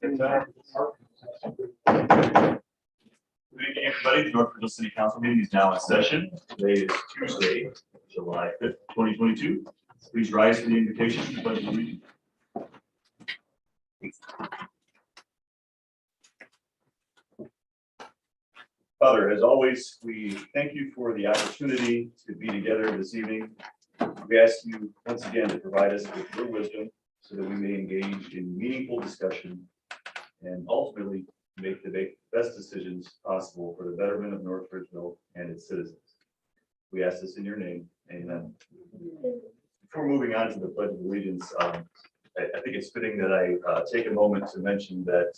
Good evening, everybody. The North Ridgeville City Council meeting is now in session. Today is Tuesday, July 5th, 2022. Please rise for the invocation and pledge allegiance. Father, as always, we thank you for the opportunity to be together this evening. We ask you once again to provide us with your wisdom so that we may engage in meaningful discussion and ultimately make the best decisions possible for the betterment of North Ridgeville and its citizens. We ask this in your name. Amen. Before moving on to the Pledge of Allegiance, I think it's fitting that I take a moment to mention that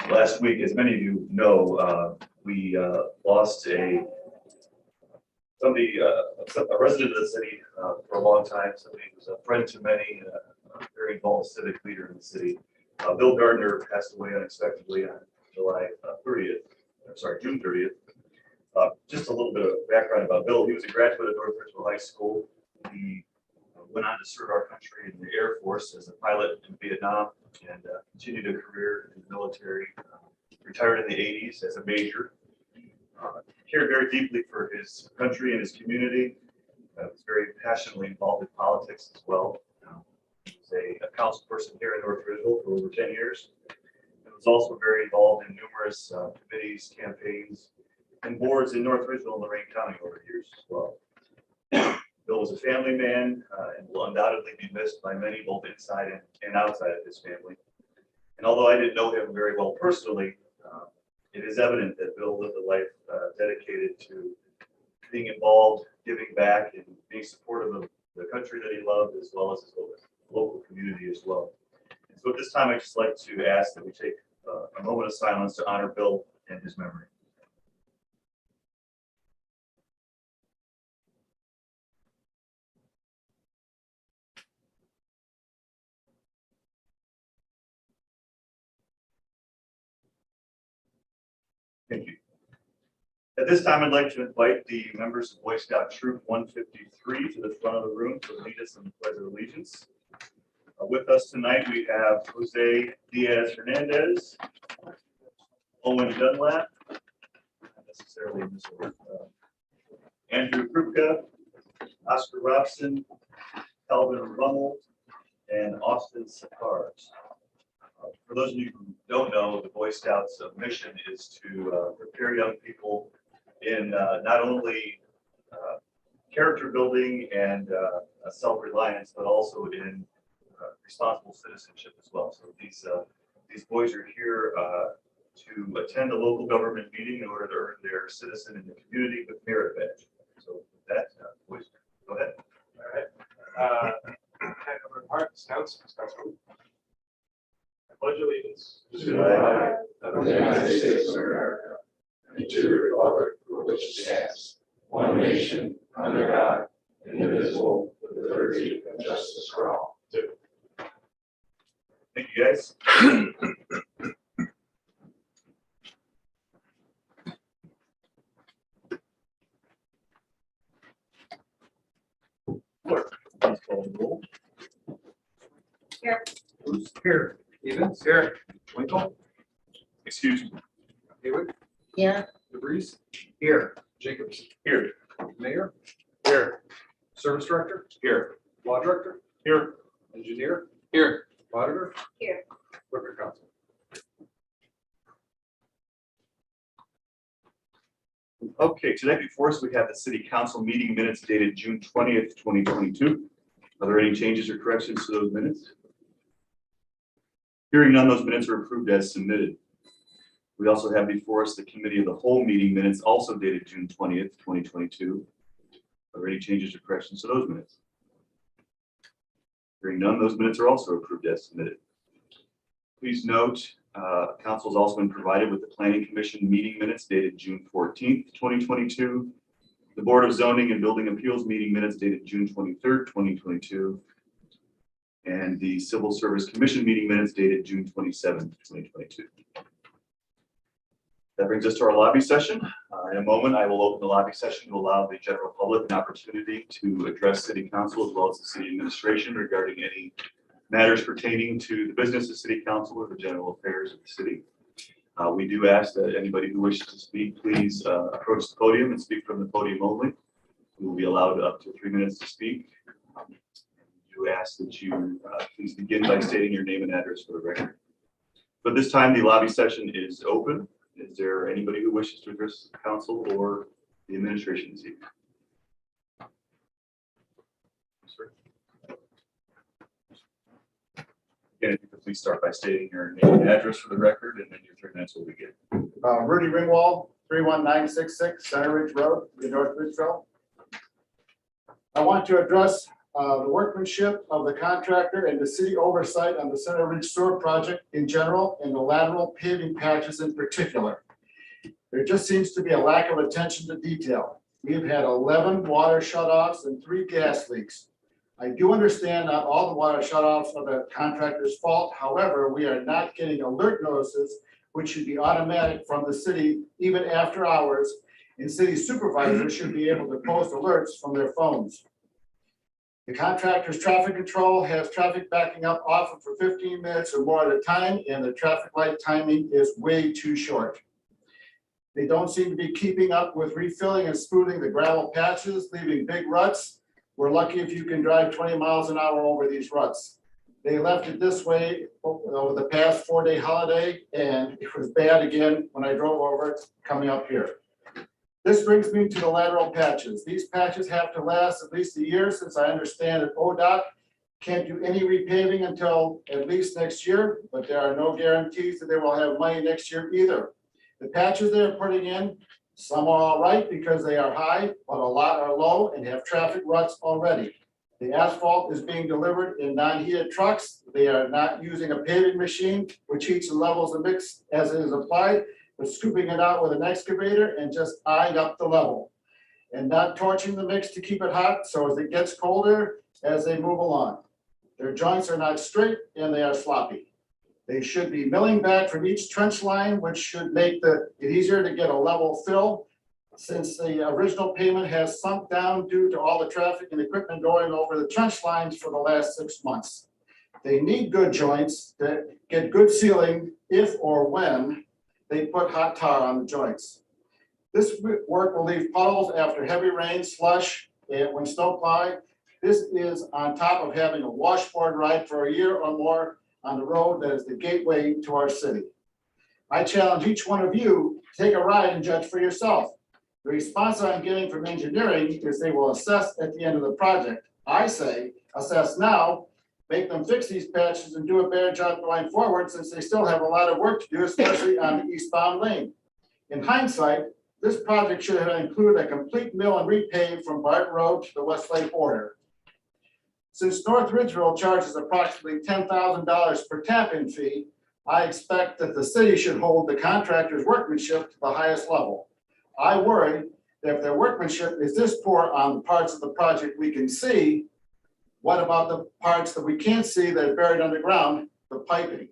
last week, as many of you know, we lost a resident of the city for a long time. Somebody who was a friend to many, a very involved civic leader in the city. Bill Gardner passed away unexpectedly on June 30th. Just a little bit of background about Bill. He was a graduate of North Ridgeville High School. He went on to serve our country in the Air Force as a pilot in Vietnam and continued a career in the military. Retired in the 80s as a major. Cared very deeply for his country and his community. Was very passionately involved in politics as well. He was a council person here in North Ridgeville for over 10 years. And was also very involved in numerous committees, campaigns, and boards in North Ridgeville and Lorain County over the years as well. Bill was a family man and will undoubtedly be missed by many, both inside and outside of his family. And although I didn't know him very well personally, it is evident that Bill lived a life dedicated to being involved, giving back, and being supportive of the country that he loved, as well as his local community as well. And so at this time, I'd just like to ask that we take a moment of silence to honor Bill and his memory. Thank you. At this time, I'd like to invite the members of Boy Scout Troop 153 to the front of the room to lead us in the Pledge of Allegiance. With us tonight, we have Jose Diaz Hernandez, Owen Dunlap, not necessarily in this order, Andrew Krupka, Oscar Robson, Calvin Rummel, and Austin Sakars. For those of you who don't know, the Boy Scouts mission is to prepare young people in not only character building and self-reliance, but also in responsible citizenship as well. So these boys are here to attend a local government meeting in order to earn their citizen in the community with merit badge. So with that, boys, go ahead. All right. Head over to Mark, Scouts. I pledge allegiance to the flag of the United States of America and to the republic for which it stands, one nation, under God, indivisible, with liberty and justice for all. Thank you, guys. Clerk, please call the roll. Here. Bruce. Here. Evans. Here. Winkle. Excuse me. Haywood. Yeah. DeVries. Here. Jacobs. Here. Mayor. Here. Service Director. Here. Law Director. Here. Engineer. Here. Auditor. Here. Worker Council. Okay, tonight before us, we have the City Council meeting minutes dated June 20th, 2022. Are there any changes or corrections to those minutes? Hearing none, those minutes are approved as submitted. We also have before us the Committee of the Whole meeting minutes, also dated June 20th, 2022. Are there any changes or corrections to those minutes? Hearing none, those minutes are also approved as submitted. Please note, Council has also been provided with the Planning Commission meeting minutes dated June 14th, 2022. The Board of Zoning and Building Appeals meeting minutes dated June 23rd, 2022. And the Civil Service Commission meeting minutes dated June 27th, 2022. That brings us to our lobby session. In a moment, I will open the lobby session to allow the general public an opportunity to address City Council as well as the City Administration regarding any matters pertaining to the business of city council or the general affairs of the city. We do ask that anybody who wishes to speak, please approach the podium and speak from the podium only. We will be allowed up to 3 minutes to speak. We ask that you please begin by stating your name and address for the record. But this time, the lobby session is open. Is there anybody who wishes to address the council or the administration this evening? Sir. Again, if you could please start by stating your name and address for the record, and then your 3 minutes will begin. Rudy Ringwald, 31966 Center Ridge Road, in North Ridgeville. I want to address the workmanship of the contractor and the city oversight on the Center Ridge Sewer project in general and the lateral paving patches in particular. There just seems to be a lack of attention to detail. We have had 11 water shutoffs and 3 gas leaks. I do understand not all the water shutoffs are the contractor's fault. However, we are not getting alert notices, which should be automatic from the city even after hours, and city supervisors should be able to post alerts from their phones. The contractor's traffic control has traffic backing up often for 15 minutes or more at a time, and the traffic light timing is way too short. They don't seem to be keeping up with refilling and smoothing the gravel patches, leaving big ruts. We're lucky if you can drive 20 miles an hour over these ruts. They left it this way over the past 4-day holiday, and it was bad again when I drove over it coming up here. This brings me to the lateral patches. These patches have to last at least a year, since I understand that ODOT can't do any repaving until at least next year, but there are no guarantees that they will have money next year either. The patches they're putting in, some are all right because they are high, but a lot are low and have traffic ruts already. The asphalt is being delivered in non-heated trucks. They are not using a paving machine, which heats and levels the mix as it is applied, but scooping it out with an excavator and just eyeing up the level. And not torching the mix to keep it hot, so as it gets colder as they move along. Their joints are not straight and they are sloppy. They should be milling back from each trench line, which should make it easier to get a level fill, since the original pavement has sunk down due to all the traffic and equipment going over the trench lines for the last 6 months. They need good joints that get good sealing if or when they put hot tar on the joints. This work will leave puddles after heavy rain, slush, and when snow plowing. This is on top of having a washboard ride for a year or more on the road that is the gateway to our city. I challenge each one of you to take a ride and judge for yourself. The response I'm getting from engineering is they will assess at the end of the project. I say, assess now, make them fix these patches and do a better job going forward, since they still have a lot of work to do, especially on the eastbound lane. In hindsight, this project should have included a complete mill and repave from Barton Road to the Westlake border. Since North Ridgeville charges approximately $10,000 per tap-in fee, I expect that the city should hold the contractor's workmanship to the highest level. I worry that if their workmanship is this poor on the parts of the project we can see, what about the parts that we can't see that are buried underground, the piping?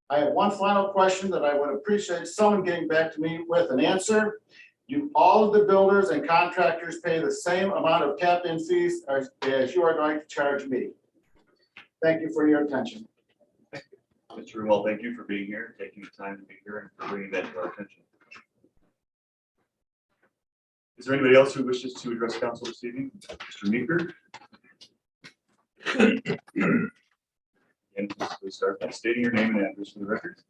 I have one final question that I would appreciate someone getting back to me with an answer. Do all of the builders and contractors pay the same amount of tap-in fees as you are going to charge me? Thank you for your attention. Mr. Ringwald, thank you for being here, taking the time to be here, and for bringing that to our attention. Is there anybody else who wishes to address council this evening? Mr. Meeker? And please start by stating your name and address for the record.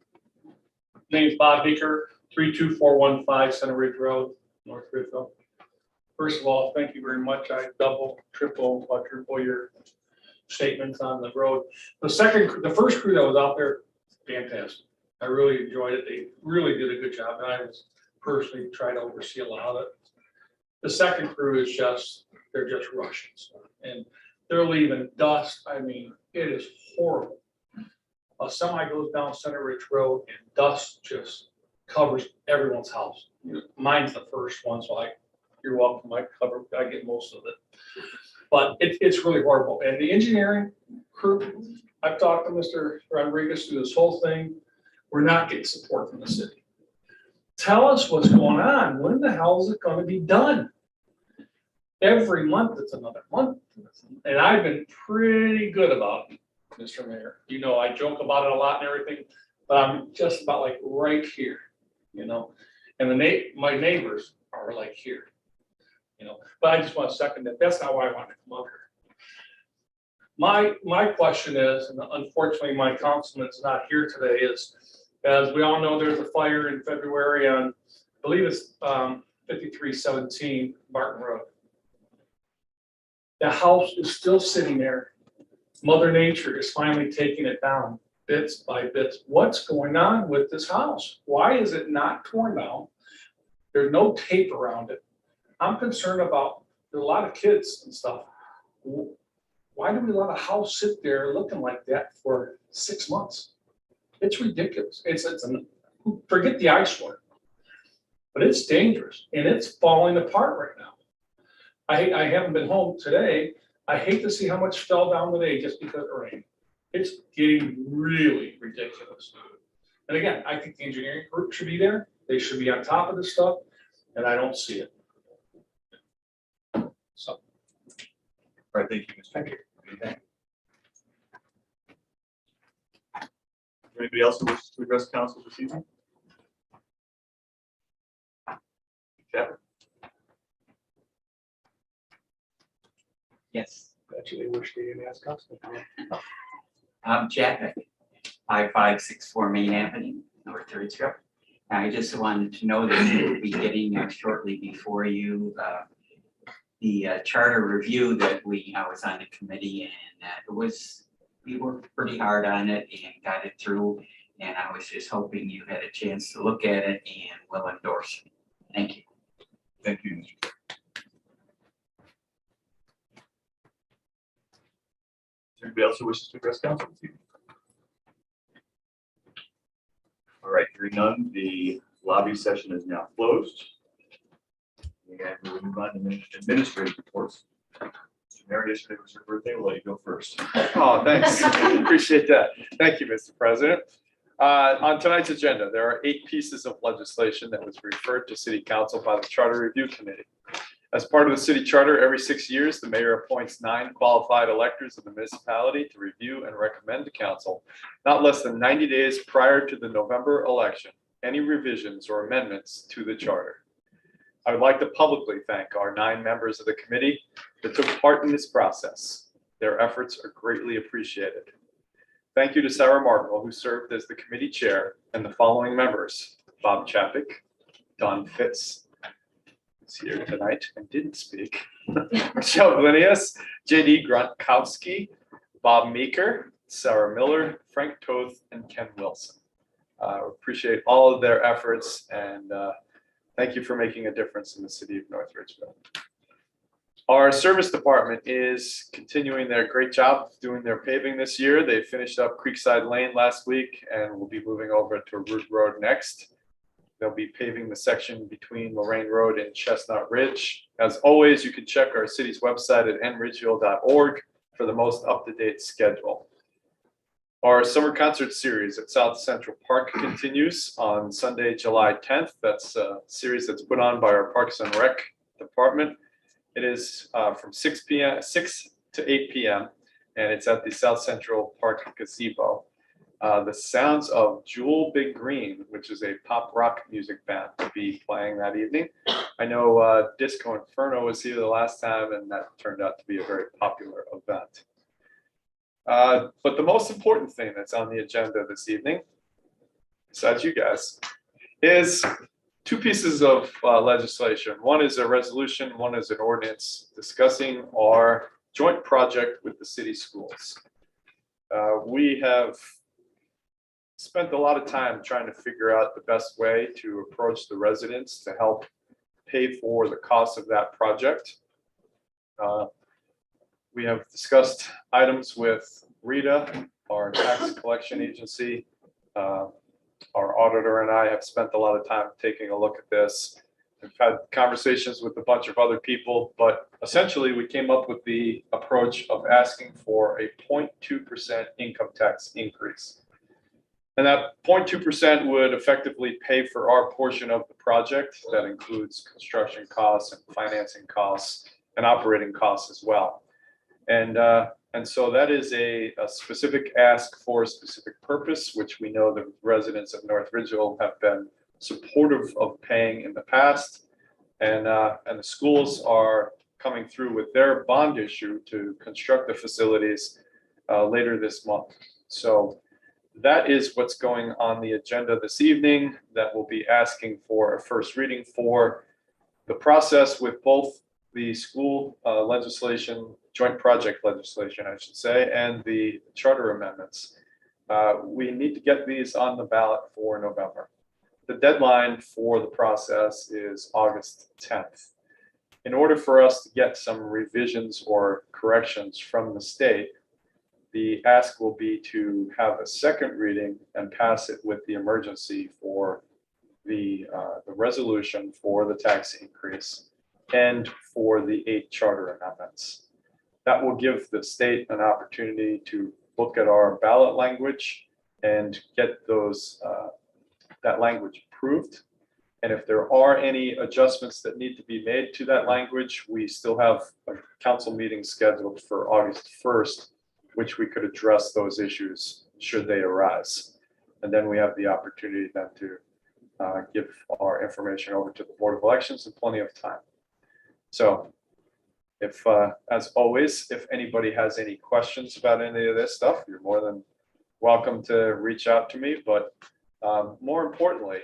Name's Bob Meeker, 32415 Center Ridge Road, North Ridgeville. First of all, thank you very much. I double, triple, quadruple your statements on the road. The first crew that was out there, fantastic. I really enjoyed it. They really did a good job, and I was personally trying to oversee a lot of it. The second crew is they're just rushing stuff, and they're leaving dust. I mean, it is horrible. A semi goes down Center Ridge Road and dust just covers everyone's house. Mine's the first one, so you're welcome. I get most of it, but it's really horrible. And the engineering crew, I've talked to Mr. Rodriguez through this whole thing. We're not getting support from the city. Tell us what's going on. When the hell is it going to be done? Every month it's another month. And I've been pretty good about Mr. Mayor. You know, I joke about it a lot and everything, but I'm just about like right here, you know? And my neighbors are like here, you know? But I just want to second that. That's not why I wanted to come up here. My question is, and unfortunately my councilman's not here today, is, as we all know, there's a fire in February on, I believe it's 5317 Barton Road. The house is still sitting there. Mother Nature is finally taking it down bits by bits. What's going on with this house? Why is it not torn down? There's no tape around it. I'm concerned about, there's a lot of kids and stuff. Why do we let a house sit there looking like that for 6 months? It's ridiculous. Forget the eyesore, but it's dangerous and it's falling apart right now. I haven't been home today. I hate to see how much fell down today just because of rain. It's getting really ridiculous. And again, I think the engineering group should be there. They should be on top of this stuff, and I don't see it. So. All right, thank you, Mr. Thank you. Okay. Anybody else who wishes to address council this evening? Chapman? Yes, Actually, wish they didn't ask us. I'm Chapman, 5564 Main Avenue, North Ridgeville. I just wanted to know that you will be getting shortly before you the charter review that I was on the committee, and we worked pretty hard on it and got it through. And I was just hoping you had a chance to look at it and will endorse it. Thank you. Thank you, Mr. Chair. Anybody else who wishes to address council this evening? All right, hearing none, the lobby session is now closed. And we will move on to administrative reports. Mary, yesterday was your birthday. We'll let you go first. Oh, thanks. Appreciate that. Thank you, Mr. President. On tonight's agenda, there are 8 pieces of legislation that was referred to City Council by the Charter Review Committee. As part of the city charter, every 6 years, the mayor appoints 9 qualified electors of the municipality to review and recommend to council, not less than 90 days prior to the November election, any revisions or amendments to the charter. I would like to publicly thank our 9 members of the committee that took part in this process. Their efforts are greatly appreciated. Thank you to Sarah Markle, who served as the committee chair, and the following members: Bob Chapik, Don Fitz, who's here tonight and didn't speak, Michelle Glinius, JD Gronkowski, Bob Meeker, Sarah Miller, Frank Toth, and Ken Wilson. Appreciate all of their efforts, and thank you for making a difference in the city of North Ridgeville. Our service department is continuing their great job doing their paving this year. They finished up Creekside Lane last week and will be moving over to Root Road next. They'll be paving the section between Lorraine Road and Chestnut Ridge. As always, you can check our city's website at nridgeville.org for the most up-to-date schedule. Our summer concert series at South Central Park continues on Sunday, July 10th. That's a series that's put on by our Parks and Rec department. It is from 6 to 8 p.m. and it's at the South Central Park gazebo. The sounds of Jewel Big Green, which is a pop rock music band, to be playing that evening. I know Disco Inferno was here the last time, and that turned out to be a very popular event. But the most important thing that's on the agenda this evening, besides you guys, is 2 pieces of legislation. One is a resolution, one is an ordinance discussing our joint project with the city schools. We have spent a lot of time trying to figure out the best way to approach the residents to help pay for the cost of that project. We have discussed items with Rita, our tax collection agency. Our auditor and I have spent a lot of time taking a look at this. We've had conversations with a bunch of other people, but essentially we came up with the approach of asking for a 0.2% income tax increase. And that 0.2% would effectively pay for our portion of the project. That includes construction costs and financing costs and operating costs as well. And And so that is a specific ask for a specific purpose, which we know the residents of North Ridgeville have been supportive of paying in the past. And the schools are coming through with their bond issue to construct the facilities later this month. So that is what's going on the agenda this evening that we'll be asking for a first reading for. The process with both the school legislation, joint project legislation, I should say, and the charter amendments. We need to get these on the ballot for November. The deadline for the process is August 10th. In order for us to get some revisions or corrections from the state, the ask will be to have a second reading and pass it with the emergency for the resolution for the tax increase and for the 8 charter amendments. That will give the state an opportunity to look at our ballot language and get those that language approved. And if there are any adjustments that need to be made to that language, we still have a council meeting scheduled for August 1st, which we could address those issues should they arise. And then we have the opportunity then to give our information over to the Board of Elections in plenty of time. So if, as always, if anybody has any questions about any of this stuff, you're more than welcome to reach out to me. But more importantly,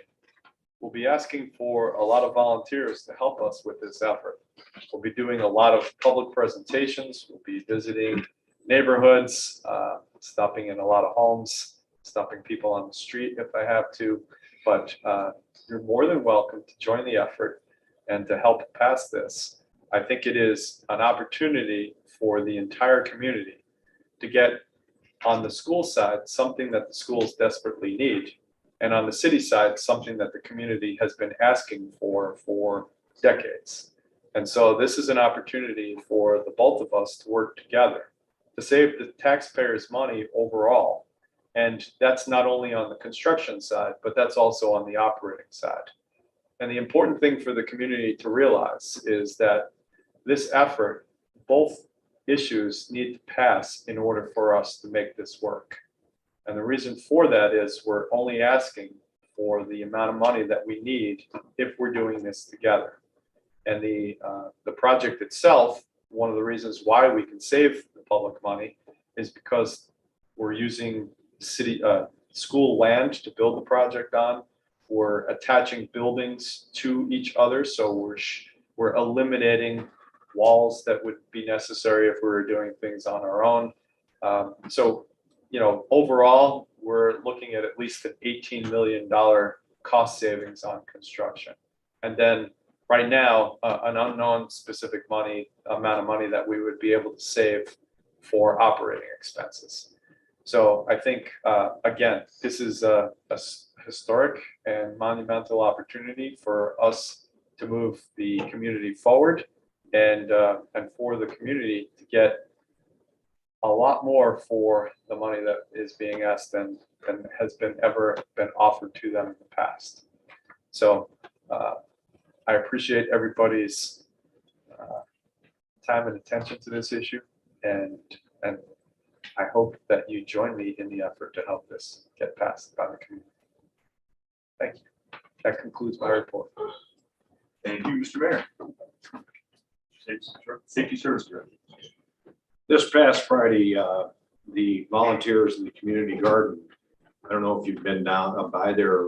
we'll be asking for a lot of volunteers to help us with this effort. We'll be doing a lot of public presentations. We'll be visiting neighborhoods, stopping in a lot of homes, stopping people on the street if I have to. But you're more than welcome to join the effort and to help pass this. I think it is an opportunity for the entire community to get on the school side something that the schools desperately need, and on the city side something that the community has been asking for decades. And so this is an opportunity for the both of us to work together to save the taxpayers money overall. And that's not only on the construction side, but that's also on the operating side. And the important thing for the community to realize is that this effort, both issues need to pass in order for us to make this work. And the reason for that is we're only asking for the amount of money that we need if we're doing this together. And the project itself, one of the reasons why we can save the public money is because we're using city school land to build the project on. We're attaching buildings to each other, so we're eliminating walls that would be necessary if we were doing things on our own. So, you know, overall, we're looking at least an $18 million cost savings on construction. And then right now, an unknown specific amount of money that we would be able to save for operating expenses. So I think, again, this is a historic and monumental opportunity for us to move the community forward and for the community to get a lot more for the money that is being asked than has ever been offered to them in the past. So I appreciate everybody's time and attention to this issue, and I hope that you join me in the effort to help this get passed by the community. Thank you. That concludes my report. Thank you, Mr. Mayor. Safety Service Director. This past Friday, the volunteers in the community garden, I don't know if you've been down by there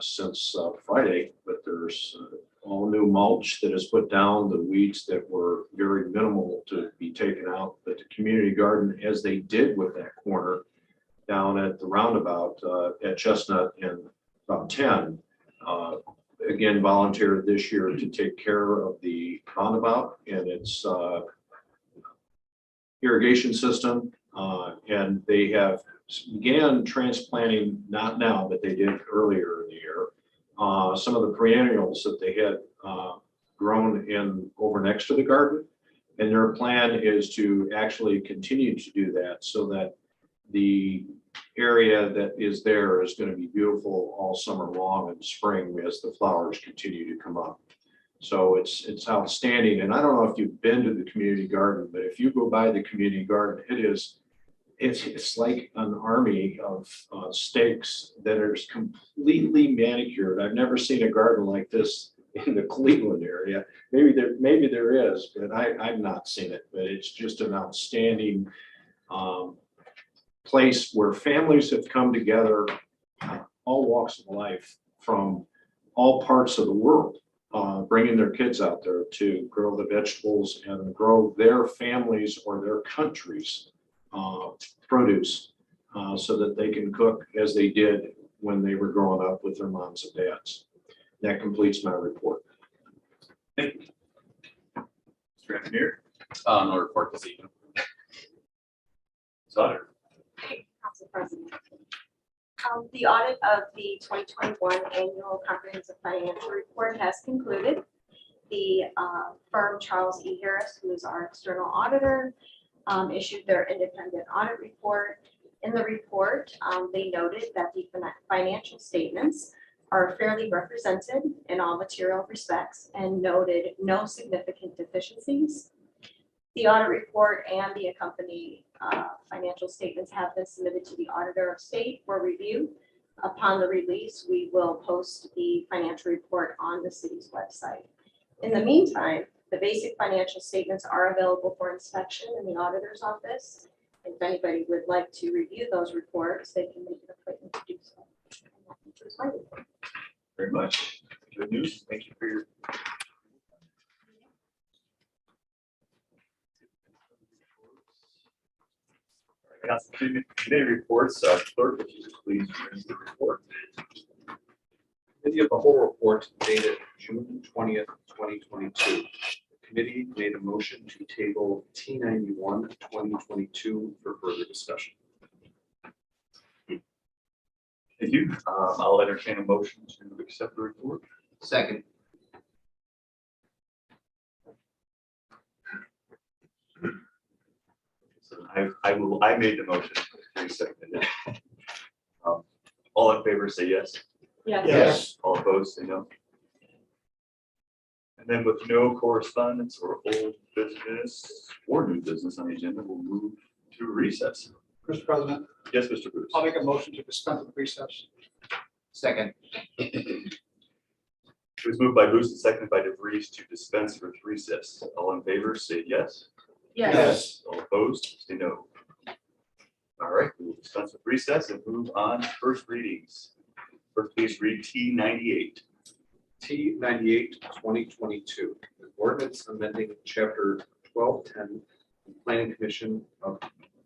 since Friday, but there's all new mulch that is put down, the weeds that were very minimal to be taken out. But the community garden, as they did with that corner down at the roundabout at Chestnut and about 10, again, volunteered this year to take care of the roundabout and its irrigation system. And they have began transplanting, not now, but they did earlier in the year, some of the perennials that they had grown in over next to the garden. And their plan is to actually continue to do that so that the area that is there is going to be beautiful all summer long and spring as the flowers continue to come up. So it's outstanding. And I don't know if you've been to the community garden, but if you go by the community garden, it's like an army of stakes that are completely manicured. I've never seen a garden like this in the Cleveland area. Maybe there is, but I've not seen it. But it's just an outstanding place where families have come together, all walks of life from all parts of the world, bringing their kids out there to grow the vegetables and grow their families or their countries' produce, so that they can cook as they did when they were growing up with their moms and dads. That completes my report. Thank you. Mr. Engineer, No report this evening. Ms. Auditor. Council President. The audit of the 2021 annual comprehensive financial report has concluded. The firm Charles E. Harris, who is our external auditor, issued their independent audit report. In the report, they noted that the financial statements are fairly represented in all material respects and noted no significant deficiencies. The audit report and the accompanying financial statements have been submitted to the Auditor of State for review. Upon the release, we will post the financial report on the city's website. In the meantime, the basic financial statements are available for inspection in the auditor's office. If anybody would like to review those reports, they can make an appointment to do so. Very much. Good news. Thank you for your. Council committee reports. Clerk, if you could please read the report. Committee of the whole report dated June 20th, 2022. The committee made a motion to table T91 2022 for further discussion. Thank you. I'll entertain a motion to accept the report. Second. So I made the motion. You seconded it. All in favor, say yes. Yes. All opposed, say no. And then with no correspondence or old business or new business on the agenda, we'll move to recess. Mr. President, Yes, Mr. Bruce. I'll make a motion to dispense with recess. Second. It was moved by Bruce and seconded by DeVries to dispense with recess. All in favor, say yes. Yes. All opposed, say no. All right, we will dispense with recess and move on to first readings. First, please read T98. T98 2022. An ordinance amending chapter 1210 Planning Commission of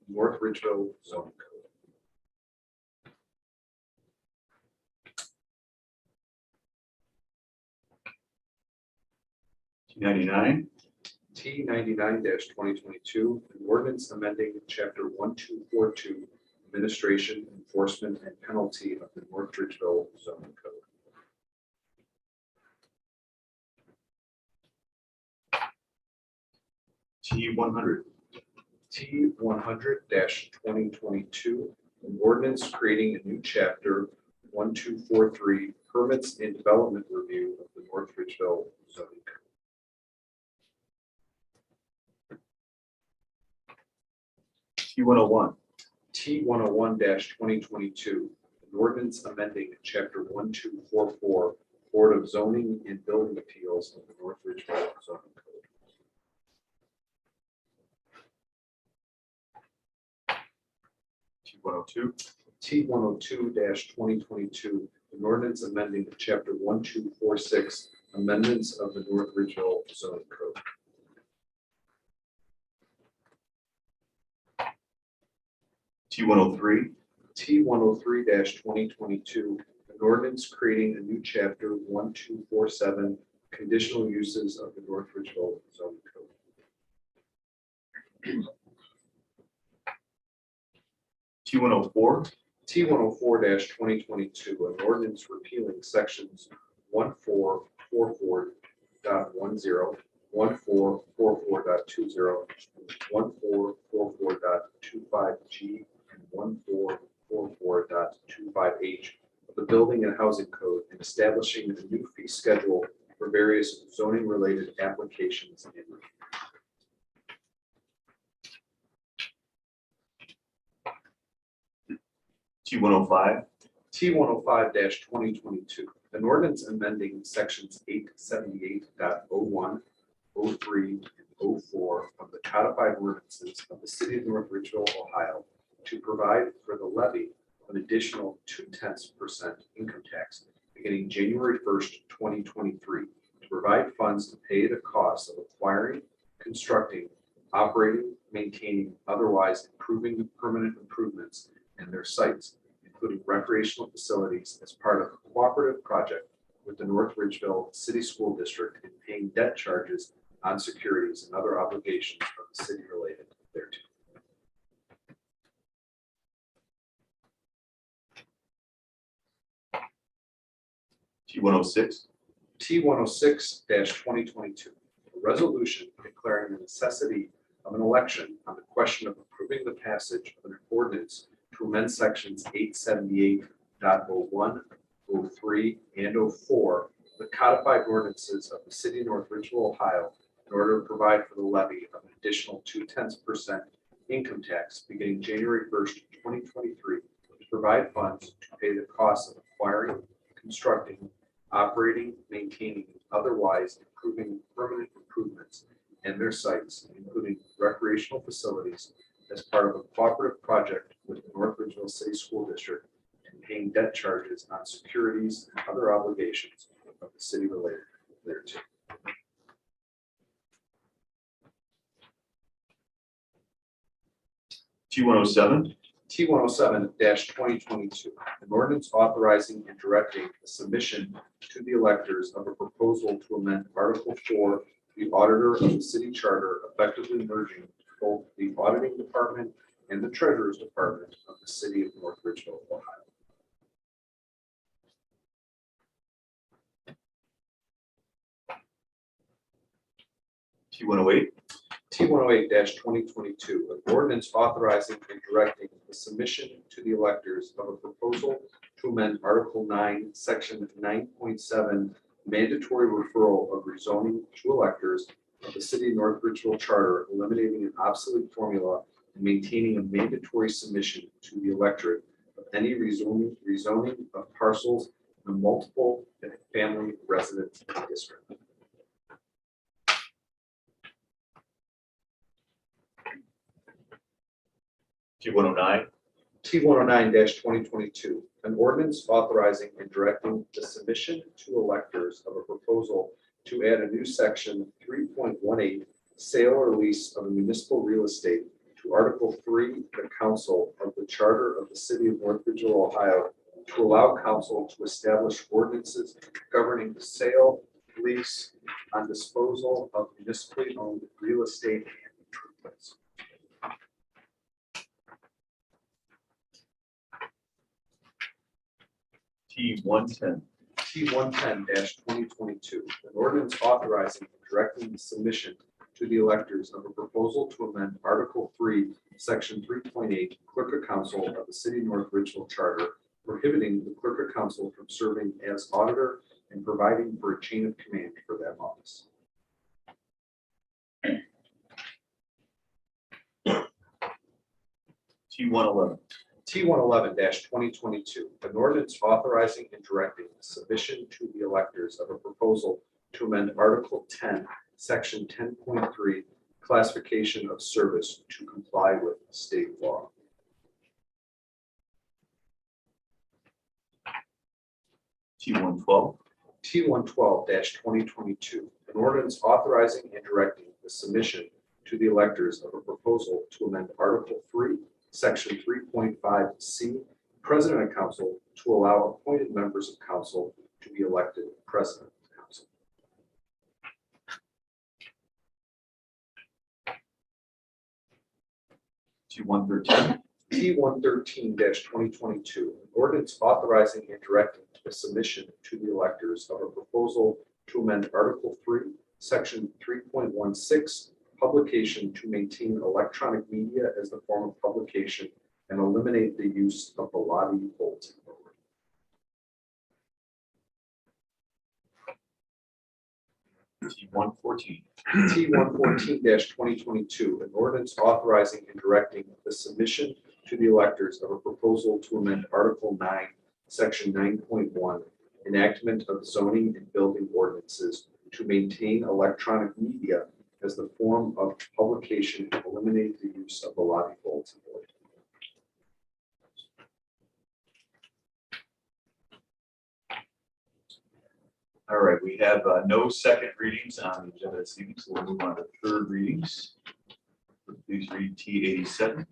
North Ridgeville zoning code. T99. T99 2022. An ordinance amending chapter 1242 Administration, Enforcement, and Penalty of the North Ridgeville zoning code. T100. T100 2022. An ordinance creating a new chapter 1243 Permits and Development Review of the North Ridgeville zoning code. T101. T101 2022. An ordinance amending chapter 1244 Board of Zoning and Building Appeals of the North Ridgeville zoning code. T102. T102 2022. An ordinance amending chapter 1246 Amendments of the North Ridgeville zoning code. T103. T103 2022. An ordinance creating a new chapter 1247 Conditional Uses of the North Ridgeville zoning code. T104. T104 2022. An ordinance repealing sections 1444.10, 1444.20, 1444.25G, and 1444.25H of the Building and Housing Code and establishing a new fee schedule for various zoning-related applications and review. T105. T105 2022, an ordinance amending sections 878.01, 03, and 04 of the codified ordinances of the city of North Ridgeville, Ohio, to provide for the levy of an additional 0.2% income tax beginning January 1st, 2023, to provide funds to pay the cost of acquiring, constructing, operating, maintaining, otherwise improving the permanent improvements in their sites, including recreational facilities, as part of a cooperative project with the North Ridgeville City School District in paying debt charges on securities and other obligations of the city related thereto. T106. T106 2022, a resolution declaring the necessity of an election on the question of approving the passage of an ordinance to amend sections 878.01, 03, and 04, the codified ordinances of the city of North Ridgeville, Ohio, in order to provide for the levy of an additional 0.2% income tax beginning January 1st, 2023, to provide funds to pay the cost of acquiring, constructing, operating, maintaining, and otherwise improving permanent improvements in their sites, including recreational facilities, as part of a cooperative project with the North Ridgeville City School District and paying debt charges on securities and other obligations of the city related thereto. T107. T107 2022, an ordinance authorizing and directing the submission to the electors of a proposal to amend Article 4, the auditor of the city charter, effectively merging both the auditing department and the treasurer's department of the city of North Ridgeville, Ohio. T108. T108 2022, an ordinance authorizing and directing the submission to the electors of a proposal to amend Article 9, Section 9.7, mandatory referral of rezoning to electors of the city of North Ridgeville charter, eliminating an obsolete formula and maintaining a mandatory submission to the electorate of any rezoning of parcels in a multiple family residence district. T109. T109 2022, an ordinance authorizing and directing the submission to electors of a proposal to add a new section 3.18, sale or lease of municipal real estate, to Article 3, the council of the charter of the city of North Ridgeville, Ohio, to allow council to establish ordinances governing the sale, lease, and disposal of municipally owned real estate and improvements. T110. T110 2022, an ordinance authorizing and directing the submission to the electors of a proposal to amend Article 3, Section 3.8, Clerk of Council of the City of North Ridgeville Charter, prohibiting the Clerk of Council from serving as auditor and providing for a chain of command for that office. T111. T111 2022, an ordinance authorizing and directing the submission to the electors of a proposal to amend Article 10, Section 10.3, classification of service to comply with state law. T112. T112 2022, an ordinance authorizing and directing the submission to the electors of a proposal to amend Article 3, Section 3.5C, President of Council, to allow appointed members of council to be elected President of Council. T113. T113 2022, an ordinance authorizing and directing the submission to the electors of a proposal to amend Article 3, Section 3.16, publication to maintain electronic media as the form of publication and eliminate the use of the lobby bulletin. T114. T114-2022, an ordinance authorizing and directing the submission to the electors of a proposal to amend Article 9, Section 9.1, enactment of zoning and building ordinances to maintain electronic media as the form of publication and eliminate the use of the lobby bulletin board. All right, we have no second readings on the agenda this evening, so we'll move on to third readings. Please read T87.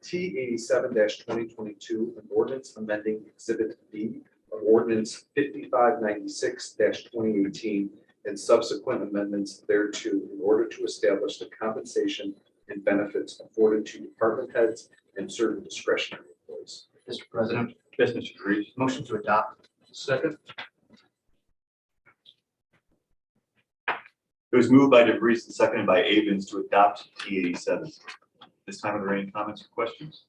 T87-2022, an ordinance amending Exhibit B of Ordinance 5596-2018 and subsequent amendments thereto in order to establish the compensation and benefits afforded to department heads and certain discretionary employees. Mr. President, Yes, Mr. Freeze. motion to adopt. Second. It was moved by DeVries and seconded by Avens to adopt T87. This time, are there any comments or questions?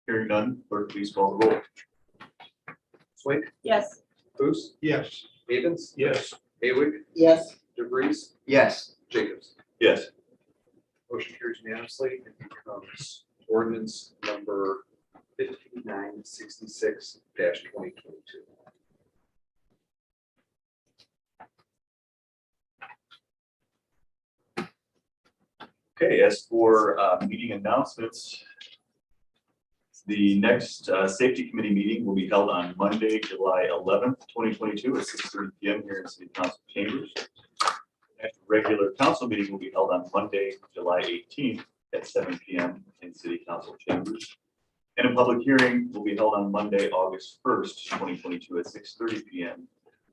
Hearing none, clerk, please call the roll. Swink, Yes. Booth, Yes. Avens, Yes. Haywick, Yes. DeVries, Yes. Jacobs. Yes. Motion carries unanimously and becomes ordinance number 5966-2022. Okay, as for meeting announcements, the next Safety Committee meeting will be held on Monday, July 11th, 2022 at 6:30 PM here in City Council chambers. Next regular council meeting will be held on Monday, July 18th at 7 PM in City Council chambers. And a public hearing will be held on Monday, August 1st, 2022 at 6:30 PM,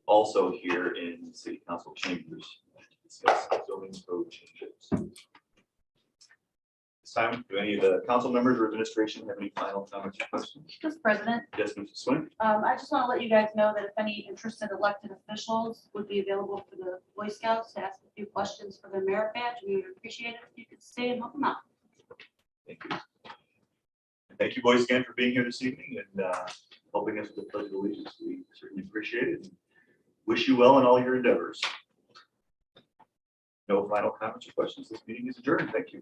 also here in City Council chambers to discuss zoning code changes. This time, do any of the council members or administration have any final comments or questions? Mr. President, Yes, Mrs. Swink? I just want to let you guys know that if any interested elected officials would be available for the Boy Scouts to ask a few questions for their merit badge, we would appreciate it if you could stay and help them out. Thank you. And thank you, boys, again for being here this evening and helping us with the pledge of allegiance. We certainly appreciate it. And wish you well in all your endeavors. No final comments or questions. This meeting is adjourned. Thank you.